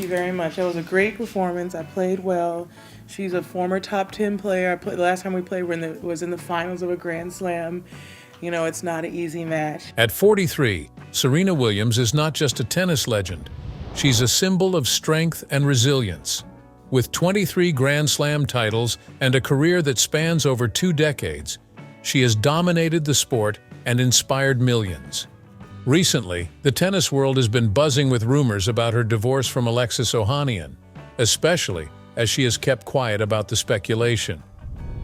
you very much. That was a great performance. I played well. She's a former top 10 player. The last time we played was in the finals of a Grand Slam. You know, it's not an easy match. At 43, Serena Williams is not just a tennis legend. She's a symbol of strength and resilience. With 23 Grand Slam titles and a career that spans over 2 decades, she has dominated the sport and inspired millions. Recently, the tennis world has been buzzing with rumors about her divorce from Alexis Ohanian, especially as she has kept quiet about the speculation.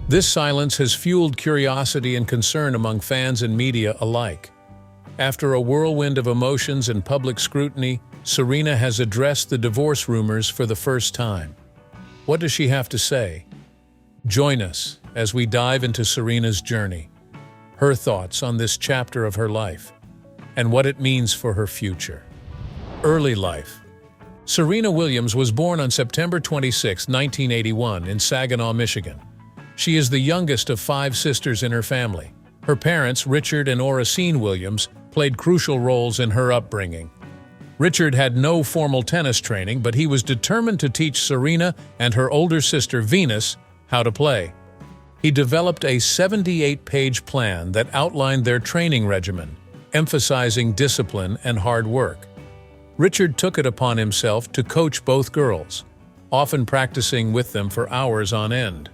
This silence has fueled curiosity and concern among fans and media alike. After a whirlwind of emotions and public scrutiny, Serena has addressed the divorce rumors for the first time. What does she have to say? Join us as we dive into Serena's journey, her thoughts on this chapter of her life, and what it means for her future. Early life. Serena Williams was born on September 26, 1981, in Saginaw, Michigan. She is the youngest of 5 sisters in her family. Her parents, Richard and Oracene Williams, played crucial roles in her upbringing. Richard had no formal tennis training, but he was determined to teach Serena and her older sister, Venus, how to play. He developed a 78-page plan that outlined their training regimen, emphasizing discipline and hard work. Richard took it upon himself to coach both girls, often practicing with them for hours on end.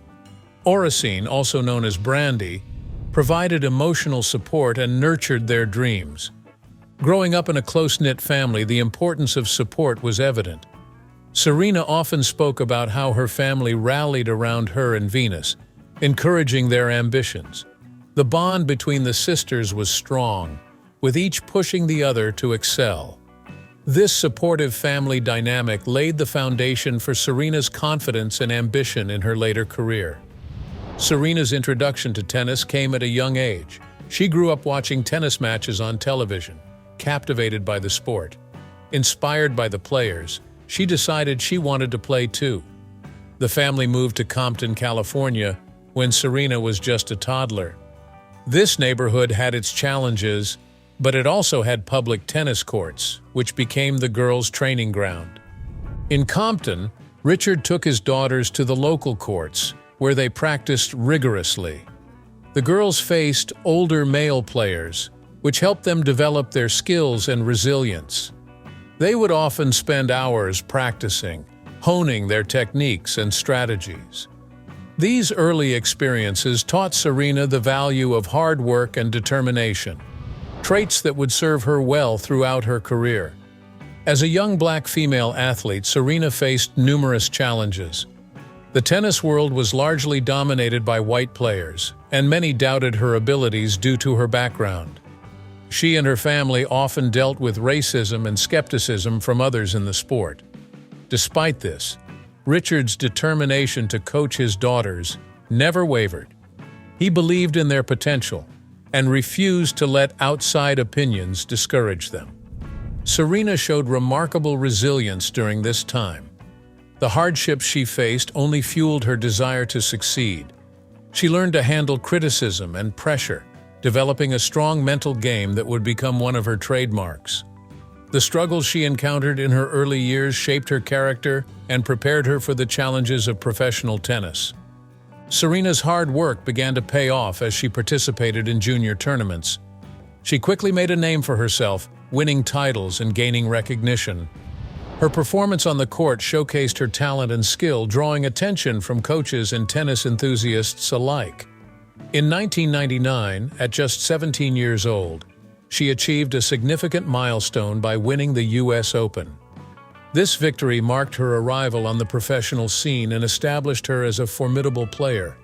Oracene, also known as Brandy, provided emotional support and nurtured their dreams. Growing up in a close-knit family, the importance of support was evident. Serena often spoke about how her family rallied around her and Venus, encouraging their ambitions. The bond between the sisters was strong, with each pushing the other to excel. This supportive family dynamic laid the foundation for Serena's confidence and ambition in her later career. Serena's introduction to tennis came at a young age. She grew up watching tennis matches on television, captivated by the sport. Inspired by the players, she decided she wanted to play too. The family moved to Compton, California, when Serena was just a toddler. This neighborhood had its challenges, but it also had public tennis courts, which became the girls' training ground. In Compton, Richard took his daughters to the local courts, where they practiced rigorously. The girls faced older male players, which helped them develop their skills and resilience. They would often spend hours practicing, honing their techniques and strategies. These early experiences taught Serena the value of hard work and determination, traits that would serve her well throughout her career. As a young black female athlete, Serena faced numerous challenges. The tennis world was largely dominated by white players, and many doubted her abilities due to her background. She and her family often dealt with racism and skepticism from others in the sport. Despite this, Richard's determination to coach his daughters never wavered. He believed in their potential and refused to let outside opinions discourage them. Serena showed remarkable resilience during this time. The hardships she faced only fueled her desire to succeed. She learned to handle criticism and pressure, developing a strong mental game that would become one of her trademarks. The struggles she encountered in her early years shaped her character and prepared her for the challenges of professional tennis. Serena's hard work began to pay off as she participated in junior tournaments. She quickly made a name for herself, winning titles and gaining recognition. Her performance on the court showcased her talent and skill, drawing attention from coaches and tennis enthusiasts alike. In 1999, at just 17 years old, she achieved a significant milestone by winning the U.S. Open. This victory marked her arrival on the professional scene and established her as a formidable player.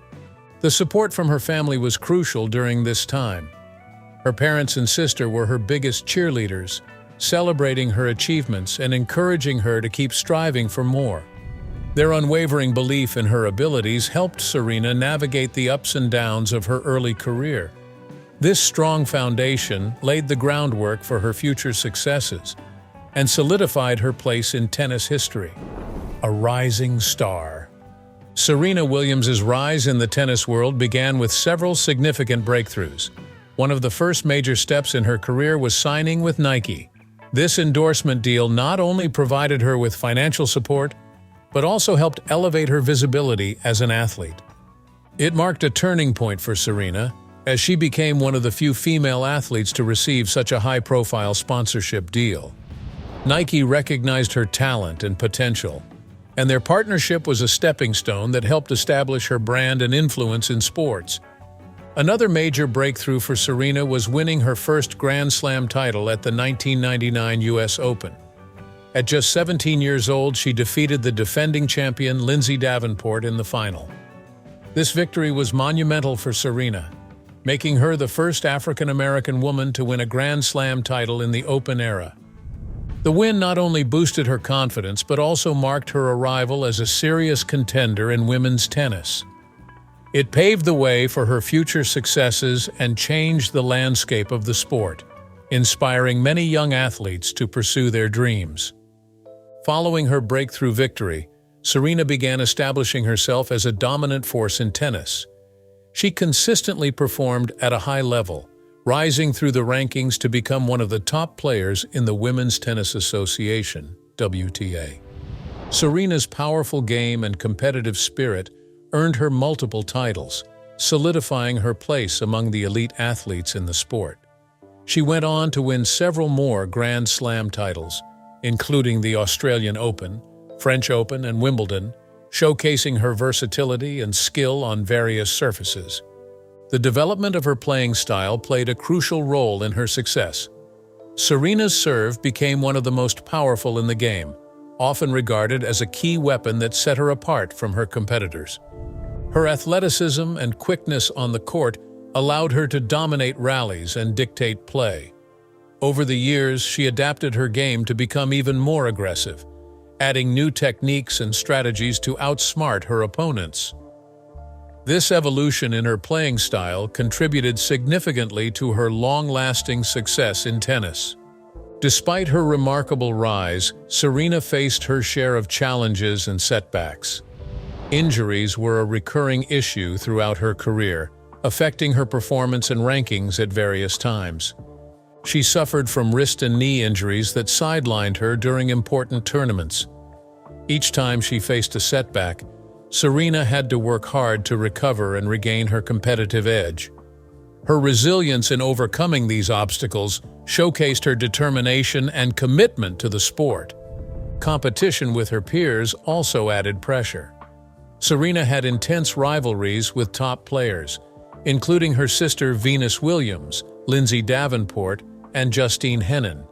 The support from her family was crucial during this time. Her parents and sister were her biggest cheerleaders, celebrating her achievements and encouraging her to keep striving for more. Their unwavering belief in her abilities helped Serena navigate the ups and downs of her early career. This strong foundation laid the groundwork for her future successes and solidified her place in tennis history. A rising star. Serena Williams' rise in the tennis world began with several significant breakthroughs. One of the first major steps in her career was signing with Nike. This endorsement deal not only provided her with financial support, but also helped elevate her visibility as an athlete. It marked a turning point for Serena, as she became one of the few female athletes to receive such a high-profile sponsorship deal. Nike recognized her talent and potential, and their partnership was a stepping stone that helped establish her brand and influence in sports. Another major breakthrough for Serena was winning her first Grand Slam title at the 1999 U.S. Open. At just 17 years old, she defeated the defending champion Lindsay Davenport in the final. This victory was monumental for Serena, making her the first African-American woman to win a Grand Slam title in the Open era. The win not only boosted her confidence, but also marked her arrival as a serious contender in women's tennis. It paved the way for her future successes and changed the landscape of the sport, inspiring many young athletes to pursue their dreams. Following her breakthrough victory, Serena began establishing herself as a dominant force in tennis. She consistently performed at a high level, rising through the rankings to become one of the top players in the Women's Tennis Association, WTA. Serena's powerful game and competitive spirit earned her multiple titles, solidifying her place among the elite athletes in the sport. She went on to win several more Grand Slam titles, including the Australian Open, French Open, and Wimbledon, showcasing her versatility and skill on various surfaces. The development of her playing style played a crucial role in her success. Serena's serve became one of the most powerful in the game, often regarded as a key weapon that set her apart from her competitors. Her athleticism and quickness on the court allowed her to dominate rallies and dictate play. Over the years, she adapted her game to become even more aggressive, adding new techniques and strategies to outsmart her opponents. This evolution in her playing style contributed significantly to her long-lasting success in tennis. Despite her remarkable rise, Serena faced her share of challenges and setbacks. Injuries were a recurring issue throughout her career, affecting her performance and rankings at various times. She suffered from wrist and knee injuries that sidelined her during important tournaments. Each time she faced a setback, Serena had to work hard to recover and regain her competitive edge. Her resilience in overcoming these obstacles showcased her determination and commitment to the sport. Competition with her peers also added pressure. Serena had intense rivalries with top players, including her sister Venus Williams, Lindsay Davenport, and Justine Henin.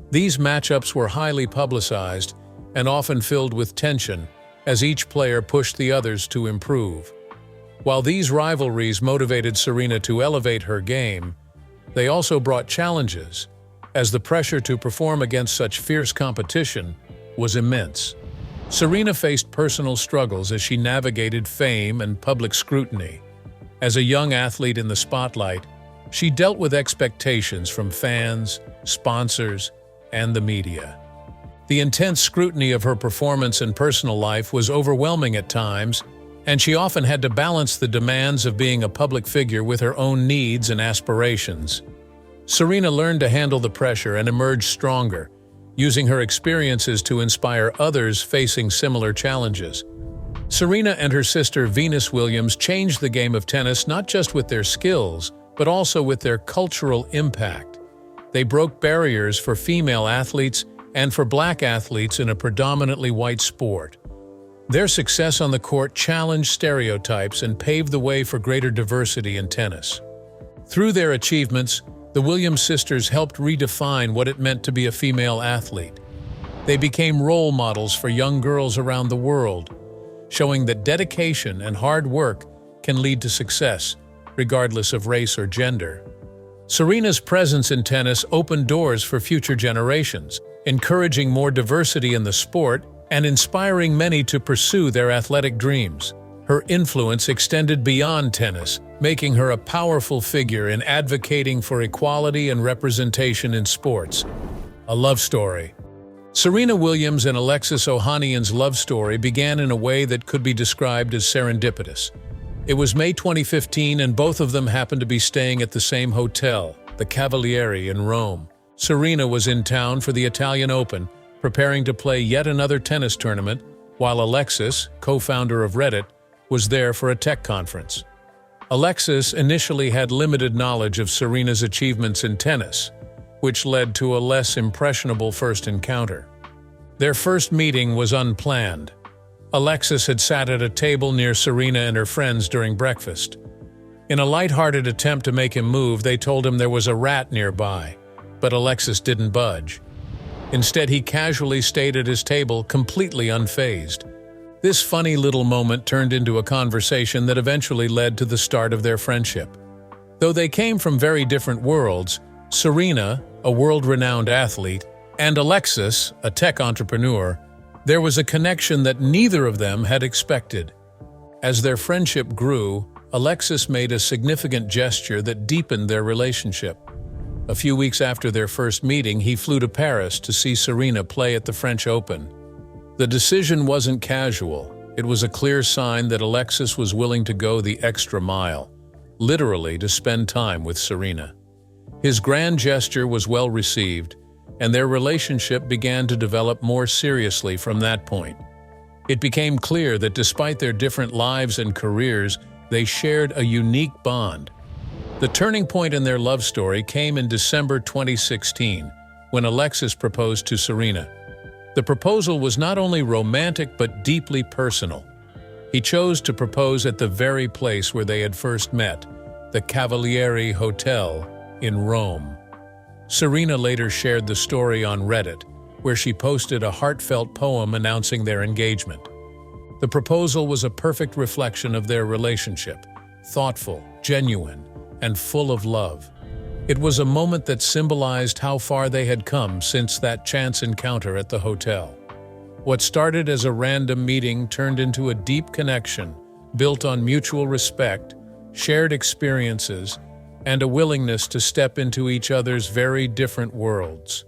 These matchups were highly publicized and often filled with tension, as each player pushed the others to improve. While these rivalries motivated Serena to elevate her game, they also brought challenges, as the pressure to perform against such fierce competition was immense. Serena faced personal struggles as she navigated fame and public scrutiny. As a young athlete in the spotlight, she dealt with expectations from fans, sponsors, and the media. The intense scrutiny of her performance and personal life was overwhelming at times, and she often had to balance the demands of being a public figure with her own needs and aspirations. Serena learned to handle the pressure and emerge stronger, using her experiences to inspire others facing similar challenges. Serena and her sister Venus Williams changed the game of tennis not just with their skills, but also with their cultural impact. They broke barriers for female athletes and for Black athletes in a predominantly white sport. Their success on the court challenged stereotypes and paved the way for greater diversity in tennis. Through their achievements, the Williams sisters helped redefine what it meant to be a female athlete. They became role models for young girls around the world, showing that dedication and hard work can lead to success, regardless of race or gender. Serena's presence in tennis opened doors for future generations, encouraging more diversity in the sport and inspiring many to pursue their athletic dreams. Her influence extended beyond tennis, making her a powerful figure in advocating for equality and representation in sports. A love story. Serena Williams and Alexis Ohanian's love story began in a way that could be described as serendipitous. It was May 2015, and both of them happened to be staying at the same hotel, the Cavalieri in Rome, Serena was in town for the Italian Open, preparing to play yet another tennis tournament, while Alexis, co-founder of Reddit, was there for a tech conference. Alexis initially had limited knowledge of Serena's achievements in tennis, which led to a less impressionable first encounter. Their first meeting was unplanned. Alexis had sat at a table near Serena and her friends during breakfast. In a lighthearted attempt to make him move, they told him there was a rat nearby, but Alexis didn't budge. Instead, he casually stayed at his table, completely unfazed. This funny little moment turned into a conversation that eventually led to the start of their friendship. Though they came from very different worlds, Serena, a world-renowned athlete, and Alexis, a tech entrepreneur, there was a connection that neither of them had expected. As their friendship grew, Alexis made a significant gesture that deepened their relationship. A few weeks after their first meeting, he flew to Paris to see Serena play at the French Open. The decision wasn't casual. It was a clear sign that Alexis was willing to go the extra mile, literally to spend time with Serena. His grand gesture was well received, and their relationship began to develop more seriously from that point. It became clear that despite their different lives and careers, they shared a unique bond. The turning point in their love story came in December 2016, when Alexis proposed to Serena. The proposal was not only romantic but deeply personal. He chose to propose at the very place where they had first met, the Cavalieri Hotel in Rome. Serena later shared the story on Reddit, where she posted a heartfelt poem announcing their engagement. The proposal was a perfect reflection of their relationship, thoughtful, genuine, and full of love. It was a moment that symbolized how far they had come since that chance encounter at the hotel. What started as a random meeting turned into a deep connection, built on mutual respect, shared experiences, and a willingness to step into each other's very different worlds.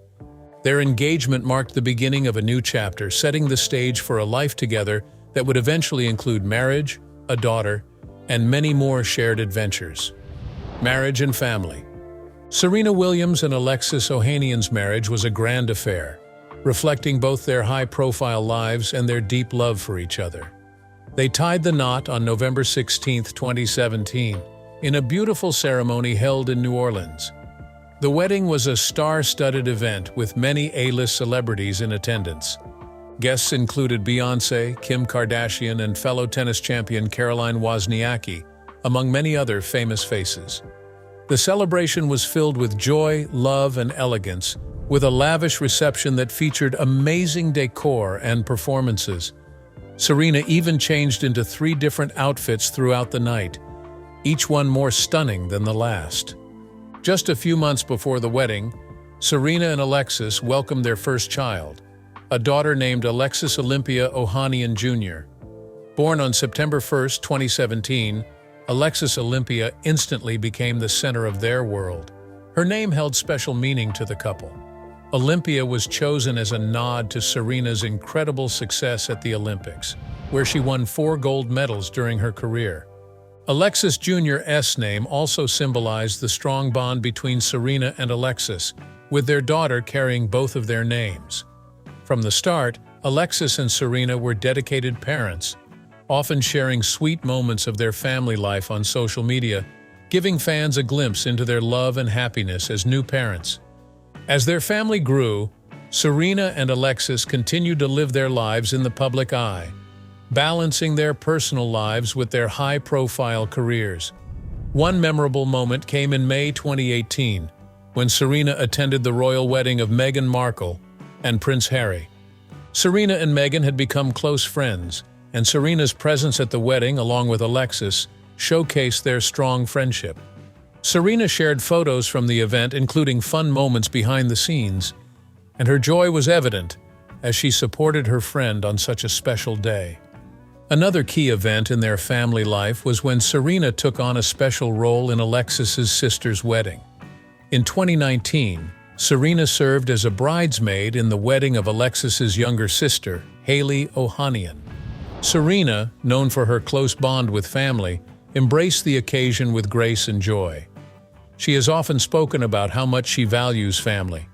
Their engagement marked the beginning of a new chapter, setting the stage for a life together that would eventually include marriage, a daughter, and many more shared adventures. Marriage and family. Serena Williams and Alexis Ohanian's marriage was a grand affair, reflecting both their high-profile lives and their deep love for each other. They tied the knot on November 16, 2017, in a beautiful ceremony held in New Orleans. The wedding was a star-studded event with many A-list celebrities in attendance. Guests included Beyoncé, Kim Kardashian, and fellow tennis champion Caroline Wozniacki, among many other famous faces. The celebration was filled with joy, love, and elegance, with a lavish reception that featured amazing decor and performances. Serena even changed into 3 different outfits throughout the night, each one more stunning than the last. Just a few months before the wedding, Serena and Alexis welcomed their first child, a daughter named Alexis Olympia Ohanian Jr. Born on September 1, 2017, Alexis Olympia instantly became the center of their world. Her name held special meaning to the couple. Olympia was chosen as a nod to Serena's incredible success at the Olympics, where she won 4 gold medals during her career. Alexis Jr.'s name also symbolized the strong bond between Serena and Alexis, with their daughter carrying both of their names. From the start, Alexis and Serena were dedicated parents, often sharing sweet moments of their family life on social media, giving fans a glimpse into their love and happiness as new parents. As their family grew, Serena and Alexis continued to live their lives in the public eye, balancing their personal lives with their high-profile careers. One memorable moment came in May 2018, when Serena attended the royal wedding of Meghan Markle and Prince Harry. Serena and Meghan had become close friends, and Serena's presence at the wedding, along with Alexis, showcased their strong friendship. Serena shared photos from the event, including fun moments behind the scenes, and her joy was evident as she supported her friend on such a special day. Another key event in their family life was when Serena took on a special role in Alexis's sister's wedding. In 2019, Serena served as a bridesmaid in the wedding of Alexis's younger sister, Hailey Ohanian. Serena, known for her close bond with family, embraced the occasion with grace and joy. She has often spoken about how much she values family,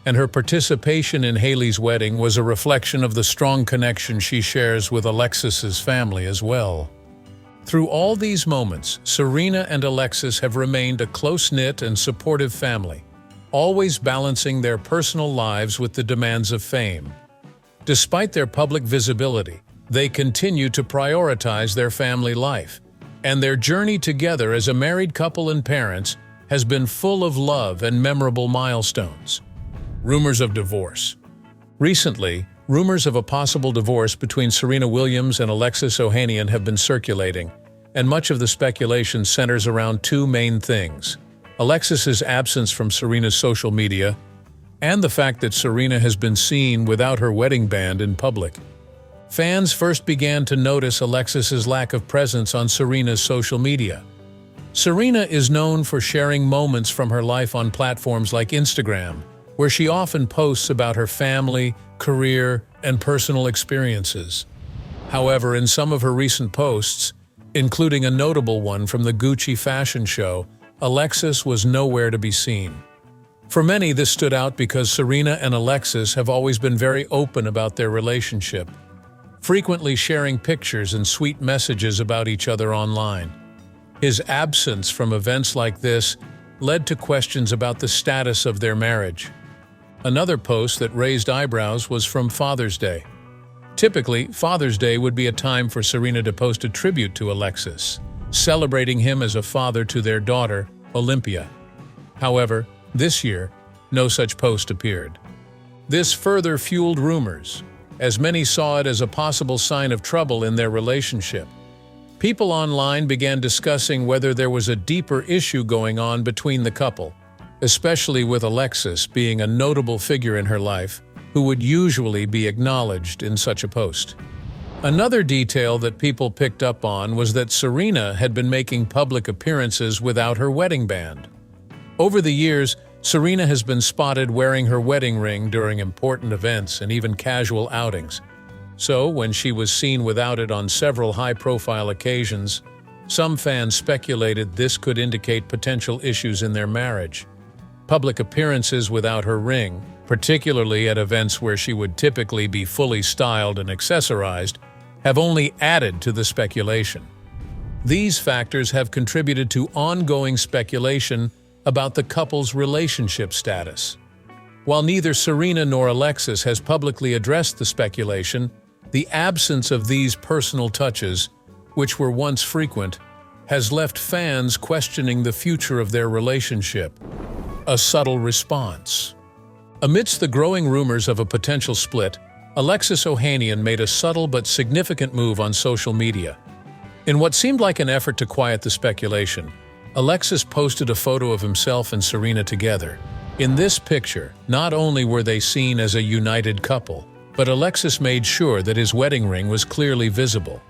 and her participation in Hailey's wedding was a reflection of the strong connection she shares with Alexis's family as well. Through all these moments, Serena and Alexis have remained a close-knit and supportive family, always balancing their personal lives with the demands of fame. Despite their public visibility, they continue to prioritize their family life, and their journey together as a married couple and parents has been full of love and memorable milestones. Rumors of divorce. Recently, rumors of a possible divorce between Serena Williams and Alexis Ohanian have been circulating, and much of the speculation centers around two main things: Alexis's absence from Serena's social media, and the fact that Serena has been seen without her wedding band in public. Fans first began to notice Alexis's lack of presence on Serena's social media. Serena is known for sharing moments from her life on platforms like Instagram, where she often posts about her family, career, and personal experiences. However, in some of her recent posts, including a notable one from the Gucci fashion show, Alexis was nowhere to be seen. For many, this stood out because Serena and Alexis have always been very open about their relationship, frequently sharing pictures and sweet messages about each other online. His absence from events like this led to questions about the status of their marriage. Another post that raised eyebrows was from Father's Day. Typically, Father's Day would be a time for Serena to post a tribute to Alexis, celebrating him as a father to their daughter, Olympia. However, this year, no such post appeared. This further fueled rumors, as many saw it as a possible sign of trouble in their relationship. People online began discussing whether there was a deeper issue going on between the couple, especially with Alexis being a notable figure in her life, who would usually be acknowledged in such a post. Another detail that people picked up on was that Serena had been making public appearances without her wedding band. Over the years, Serena has been spotted wearing her wedding ring during important events and even casual outings. So, when she was seen without it on several high-profile occasions, some fans speculated this could indicate potential issues in their marriage. Public appearances without her ring, particularly at events where she would typically be fully styled and accessorized, have only added to the speculation. These factors have contributed to ongoing speculation about the couple's relationship status. While neither Serena nor Alexis has publicly addressed the speculation, the absence of these personal touches, which were once frequent, has left fans questioning the future of their relationship. A subtle response. Amidst the growing rumors of a potential split, Alexis Ohanian made a subtle but significant move on social media. In what seemed like an effort to quiet the speculation, Alexis posted a photo of himself and Serena together. In this picture, not only were they seen as a united couple, but Alexis made sure that his wedding ring was clearly visible.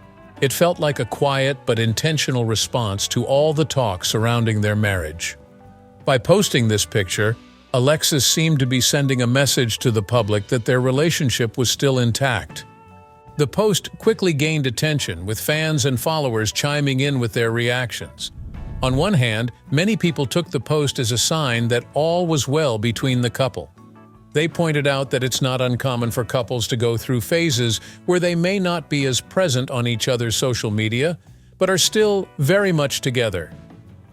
It felt like a quiet but intentional response to all the talk surrounding their marriage. By posting this picture, Alexis seemed to be sending a message to the public that their relationship was still intact. The post quickly gained attention, with fans and followers chiming in with their reactions. On one hand, many people took the post as a sign that all was well between the couple. They pointed out that it's not uncommon for couples to go through phases where they may not be as present on each other's social media, but are still very much together.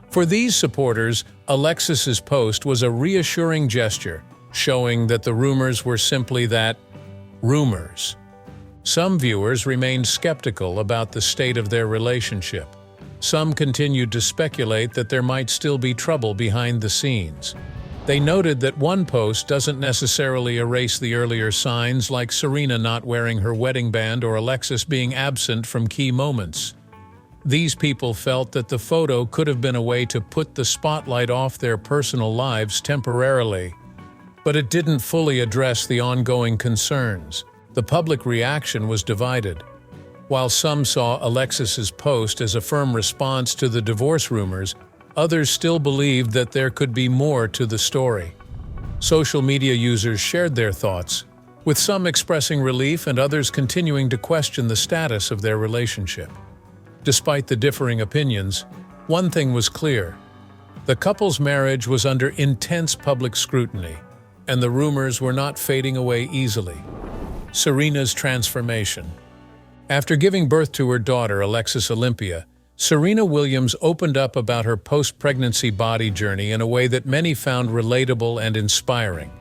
For these supporters, Alexis's post was a reassuring gesture, showing that the rumors were simply that, rumors. Some viewers remained skeptical about the state of their relationship. Some continued to speculate that there might still be trouble behind the scenes. They noted that one post doesn't necessarily erase the earlier signs, like Serena not wearing her wedding band or Alexis being absent from key moments. These people felt that the photo could have been a way to put the spotlight off their personal lives temporarily, but it didn't fully address the ongoing concerns. The public reaction was divided. While some saw Alexis's post as a firm response to the divorce rumors, others still believed that there could be more to the story. Social media users shared their thoughts, with some expressing relief and others continuing to question the status of their relationship. Despite the differing opinions, one thing was clear: the couple's marriage was under intense public scrutiny. and the rumors were not fading away easily. Serena's transformation. After giving birth to her daughter, Alexis Olympia, Serena Williams opened up about her post-pregnancy body journey in a way that many found relatable and inspiring.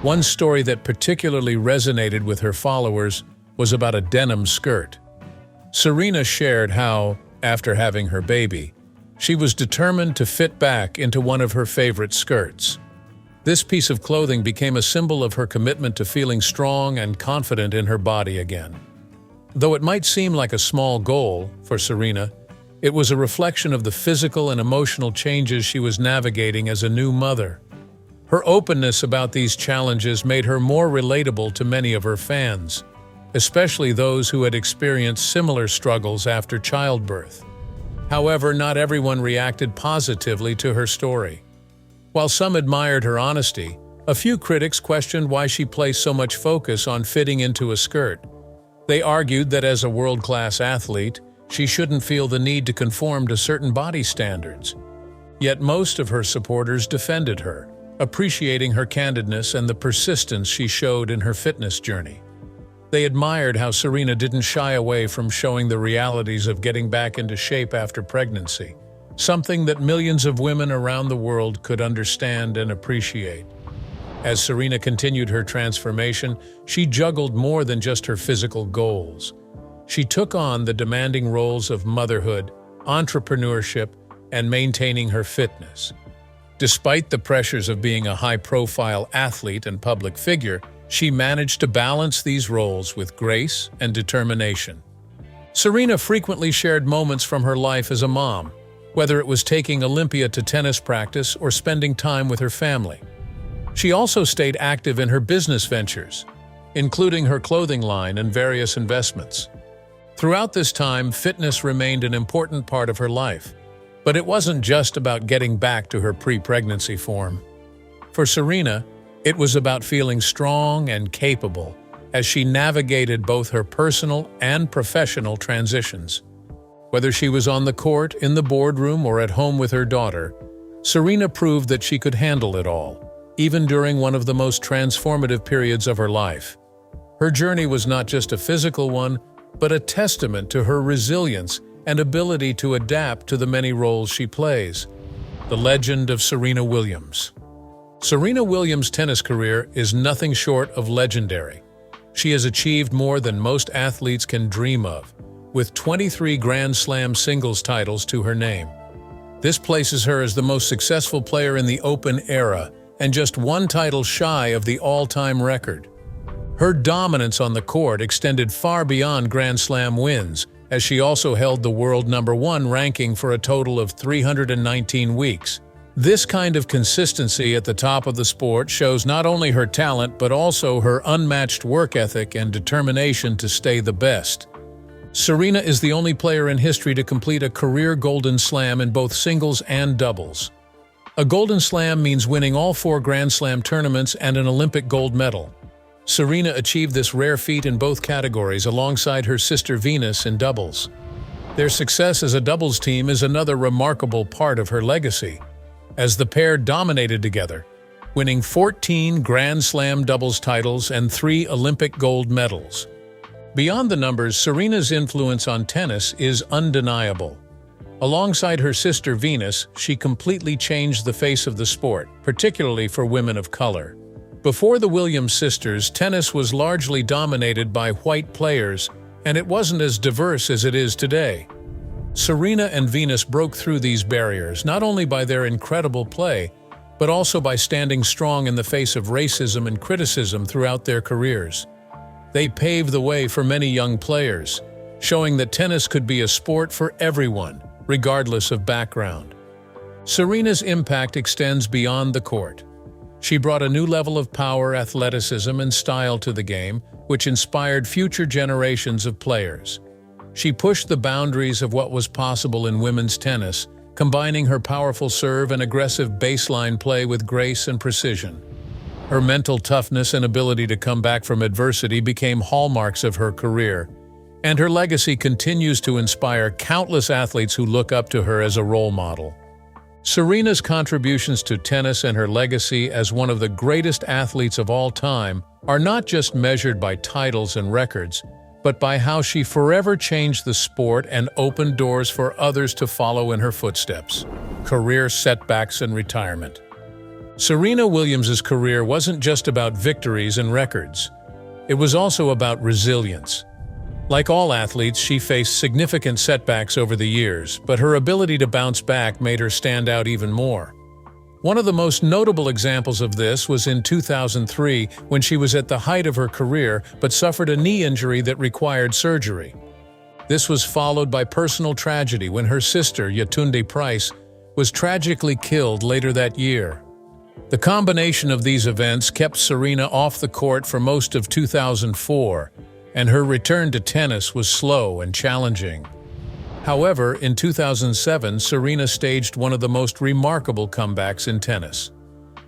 One story that particularly resonated with her followers was about a denim skirt. Serena shared how, after having her baby, she was determined to fit back into one of her favorite skirts. This piece of clothing became a symbol of her commitment to feeling strong and confident in her body again. Though it might seem like a small goal for Serena, it was a reflection of the physical and emotional changes she was navigating as a new mother. Her openness about these challenges made her more relatable to many of her fans, especially those who had experienced similar struggles after childbirth. However, not everyone reacted positively to her story. While some admired her honesty, a few critics questioned why she placed so much focus on fitting into a skirt. They argued that as a world-class athlete, she shouldn't feel the need to conform to certain body standards. Yet most of her supporters defended her, appreciating her candidness and the persistence she showed in her fitness journey. They admired how Serena didn't shy away from showing the realities of getting back into shape after pregnancy, something that millions of women around the world could understand and appreciate. As Serena continued her transformation, she juggled more than just her physical goals. She took on the demanding roles of motherhood, entrepreneurship, and maintaining her fitness. Despite the pressures of being a high-profile athlete and public figure, she managed to balance these roles with grace and determination. Serena frequently shared moments from her life as a mom, whether it was taking Olympia to tennis practice or spending time with her family. She also stayed active in her business ventures, including her clothing line and various investments. Throughout this time, fitness remained an important part of her life, but it wasn't just about getting back to her pre-pregnancy form. For Serena, it was about feeling strong and capable as she navigated both her personal and professional transitions. Whether she was on the court, in the boardroom, or at home with her daughter, Serena proved that she could handle it all, even during one of the most transformative periods of her life. Her journey was not just a physical one, but a testament to her resilience and ability to adapt to the many roles she plays. The legend of Serena Williams. Serena Williams' tennis career is nothing short of legendary. She has achieved more than most athletes can dream of, with 23 Grand Slam singles titles to her name. This places her as the most successful player in the Open era and just one title shy of the all-time record. Her dominance on the court extended far beyond Grand Slam wins, as she also held the world #1 ranking for a total of 319 weeks. This kind of consistency at the top of the sport shows not only her talent but also her unmatched work ethic and determination to stay the best. Serena is the only player in history to complete a career Golden Slam in both singles and doubles. A Golden Slam means winning all 4 Grand Slam tournaments and an Olympic gold medal. Serena achieved this rare feat in both categories alongside her sister Venus in doubles. Their success as a doubles team is another remarkable part of her legacy, as the pair dominated together, winning 14 Grand Slam doubles titles and 3 Olympic gold medals. Beyond the numbers, Serena's influence on tennis is undeniable. Alongside her sister Venus, she completely changed the face of the sport, particularly for women of color. Before the Williams sisters, tennis was largely dominated by white players, and it wasn't as diverse as it is today. Serena and Venus broke through these barriers not only by their incredible play, but also by standing strong in the face of racism and criticism throughout their careers. They paved the way for many young players, showing that tennis could be a sport for everyone, regardless of background. Serena's impact extends beyond the court. She brought a new level of power, athleticism, and style to the game, which inspired future generations of players. She pushed the boundaries of what was possible in women's tennis, combining her powerful serve and aggressive baseline play with grace and precision. Her mental toughness and ability to come back from adversity became hallmarks of her career, and her legacy continues to inspire countless athletes who look up to her as a role model. Serena's contributions to tennis and her legacy as one of the greatest athletes of all time are not just measured by titles and records, but by how she forever changed the sport and opened doors for others to follow in her footsteps. Career setbacks and retirement. Serena Williams' career wasn't just about victories and records. It was also about resilience. Like all athletes, she faced significant setbacks over the years, but her ability to bounce back made her stand out even more. One of the most notable examples of this was in 2003, when she was at the height of her career but suffered a knee injury that required surgery. This was followed by personal tragedy when her sister, Yetunde Price, was tragically killed later that year. The combination of these events kept Serena off the court for most of 2004, and her return to tennis was slow and challenging. However, in 2007, Serena staged one of the most remarkable comebacks in tennis.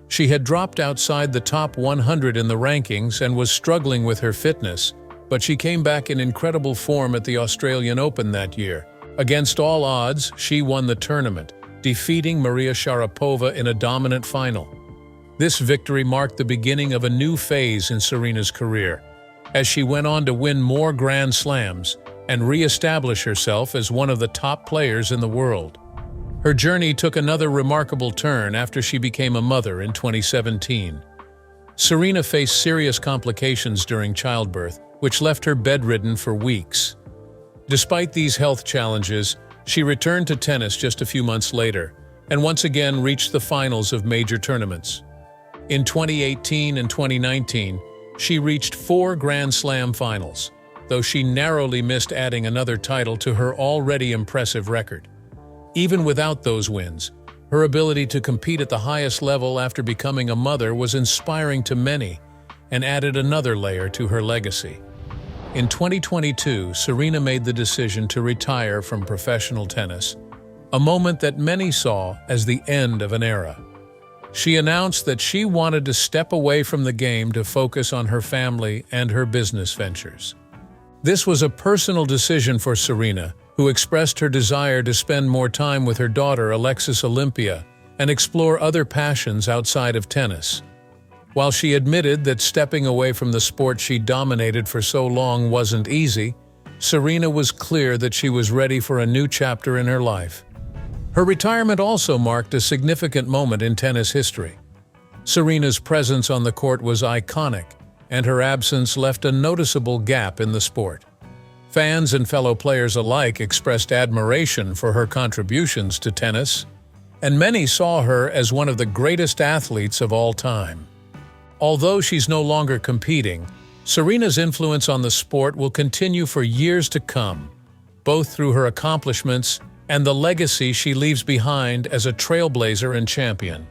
She had dropped outside the top 100 in the rankings and was struggling with her fitness, but she came back in incredible form at the Australian Open that year. Against all odds, she won the tournament, defeating Maria Sharapova in a dominant final. This victory marked the beginning of a new phase in Serena's career, as she went on to win more Grand Slams and re-establish herself as one of the top players in the world. Her journey took another remarkable turn after she became a mother in 2017. Serena faced serious complications during childbirth, which left her bedridden for weeks. Despite these health challenges, she returned to tennis just a few months later, and once again reached the finals of major tournaments. In 2018 and 2019, she reached 4 Grand Slam finals, though she narrowly missed adding another title to her already impressive record. Even without those wins, her ability to compete at the highest level after becoming a mother was inspiring to many and added another layer to her legacy. In 2022, Serena made the decision to retire from professional tennis, a moment that many saw as the end of an era. She announced that she wanted to step away from the game to focus on her family and her business ventures. This was a personal decision for Serena, who expressed her desire to spend more time with her daughter Alexis Olympia and explore other passions outside of tennis. While she admitted that stepping away from the sport she dominated for so long wasn't easy, Serena was clear that she was ready for a new chapter in her life. Her retirement also marked a significant moment in tennis history. Serena's presence on the court was iconic, and her absence left a noticeable gap in the sport. Fans and fellow players alike expressed admiration for her contributions to tennis, and many saw her as one of the greatest athletes of all time. Although she's no longer competing, Serena's influence on the sport will continue for years to come, both through her accomplishments and the legacy she leaves behind as a trailblazer and champion.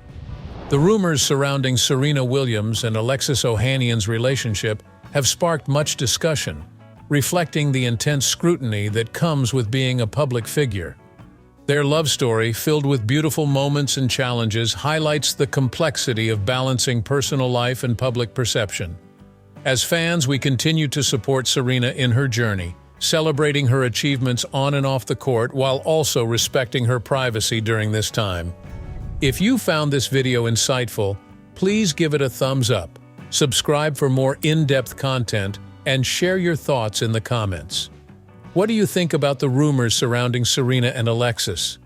The rumors surrounding Serena Williams and Alexis Ohanian's relationship have sparked much discussion, reflecting the intense scrutiny that comes with being a public figure. Their love story, filled with beautiful moments and challenges, highlights the complexity of balancing personal life and public perception. As fans, we continue to support Serena in her journey, celebrating her achievements on and off the court while also respecting her privacy during this time. If you found this video insightful, please give it a thumbs up, subscribe for more in-depth content, and share your thoughts in the comments. What do you think about the rumors surrounding Serena and Alexis?